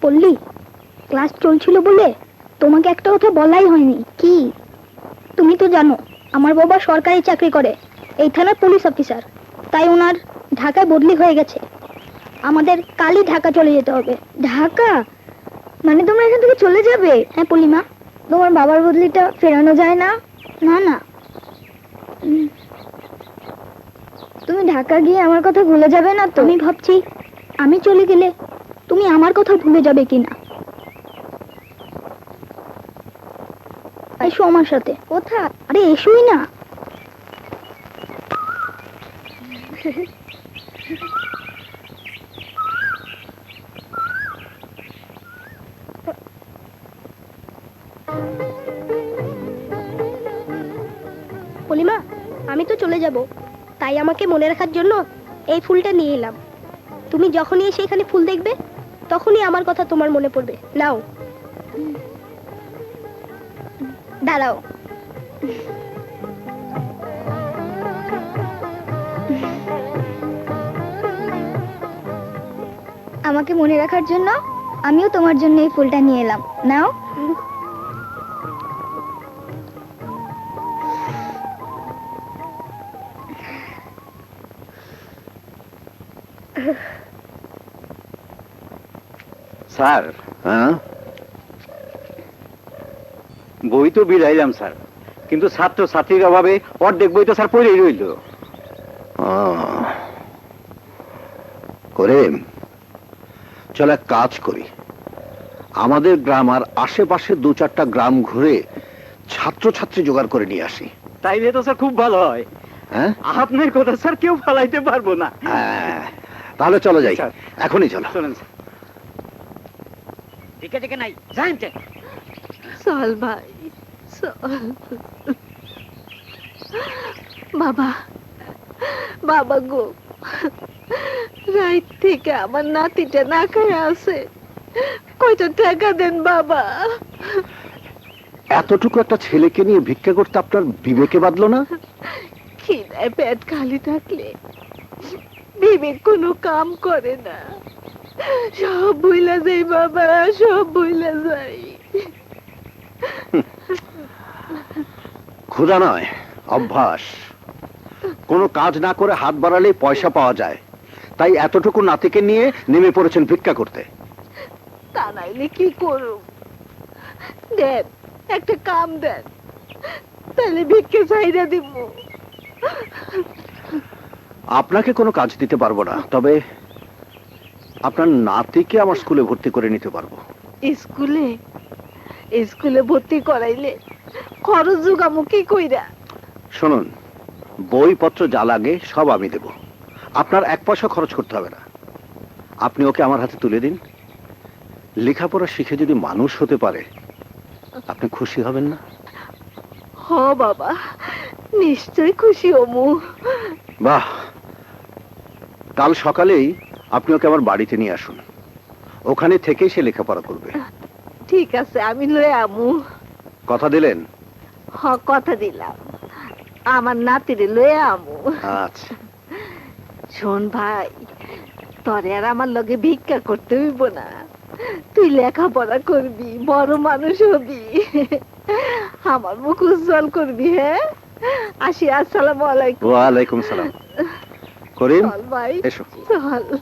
পড়লি? ক্লাস চলছিল বলে তোমাকে একটা কথা বলাই হয়নি। কি? তুমি তো জানো আমার বাবা সরকারি চাকরি করে, এই থানার পুলিশ অফিসার। তাই ওনার ঢাকায় বদলি হয়ে গেছে। আমাদের কালই ঢাকা চলে যেতে হবে। ঢাকা? মানে তোমরা এখান থেকে চলে যাবে? হ্যাঁ পলিমা। তোমার বাবার বদলিটা ফেরানো যায় না? না না। তুমি ঢাকা গিয়ে আমার কথা ভুলে যাবে না তো? আমি ভাবছি আমি চলে গেলে তুমি আমার কথা ভুলে যাবে কিনা। এসো আমার সাথে। কোথায়? আরে এসোই না। পলিমা, আমি তো চলে যাব, তাই আমাকে মনে রাখার জন্য এই ফুলটা নিয়ে এলাম। তুমি যখনই এসে এখানে ফুল দেখবে তখনই আমার কথা তোমার মনে পড়বে। নাও। দাঁড়াও। আমাকে মনে রাখার জন্য আমিও তোমার জন্য এই ফুলটা নিয়ে এলাম। নাও। স্যার, হ্যাঁ, বই তো বিলাইলাম স্যার, কিন্তু ছাত্র ছাত্রীর অভাবে অর্ধেক বই তো স্যার পড়েই রইল। করিম, চল এক কাজ করি, আমাদের গ্রাম আর আশেপাশে 2-4টা গ্রাম ঘুরে ছাত্রছাত্রী জোগাড় করে নিয়ে আসি। তাইলে তো স্যার খুব ভালো হয়। হ্যাঁ, আপনার কথা স্যার কেউ ফালাইতে পারবো না। তাহলে চলো যাই, স্যার। এখনই চলো। শোনেন স্যার, টিকে টিকে নাই জানতে। চল ভাই চল। বাবা, বাবা গো, রাত থেকে আমার নাতিটা না খায় আছে, কয়টা টাকা দেন বাবা। এতটুকু একটা ছেলেকে নিয়ে ভিক্ষা করতে আপনার বিবেকে বাঁধলো না? খিদায় পেট খালি থাকলে বিবেক কোনো কাম করে না। সব ভুলা যাই বাবা, সব ভুলা যাই। ক্ষুধা নয়, অভ্যাস। কোনো কাজ না করে হাত বাড়ালেই পয়সা পাওয়া যায়, তাই এতটুকু নাতিকে নিয়ে নেমে পড়েছেন ভিক্ষা করতে। তা নাইলে কি করুম? দেন একটা কাম দেন, তাহলে ভিক্ষে চাইরা দিব। আপনাকে কোনো কাজ দিতে পারবো না, তবে আপনার নাতিকে আমার স্কুলে ভর্তি করে নিতে পারবো। স্কুলে? স্কুলে ভর্তি করাইলে খরচ জোগামু কি কইরা? শুনুন, বইপত্র যা লাগে সব আমি দেব, আপনার 1 পয়সা খরচ করতে হবে না। আপনি ওকে আমার হাতে তুলে দিন, লেখাপড়া শিখে যদি মানুষ হতে পারে আপনি খুশি হবেন না? হ বাবা, নিশ্চয় খুশি হমু। বাহ, কাল সকালেই আপনি ওকে আমার বাড়িতে নিয়ে আসুন, ওখানে থেকেই সে লেখাপড়া করবে। ঠিক আছে, আমি লয়ে আমু। কথা দিলেন? হ, কথা দিলাম, আমার নাতিরে লয়ে আমু। আচ্ছা। শোন ভাই, তরে আর আমার লগে ভিক্ষা করতে হইব না, তুই লেখাপড়া করবি, বড় মানুষ হবি, আমার মুখ উজ্জ্বল করবি। হ্যাঁ, আসি। আসসালামু আলাইকুম। ওয়ালাইকুম সালাম। করিম, চল ভাই, এসো। চল।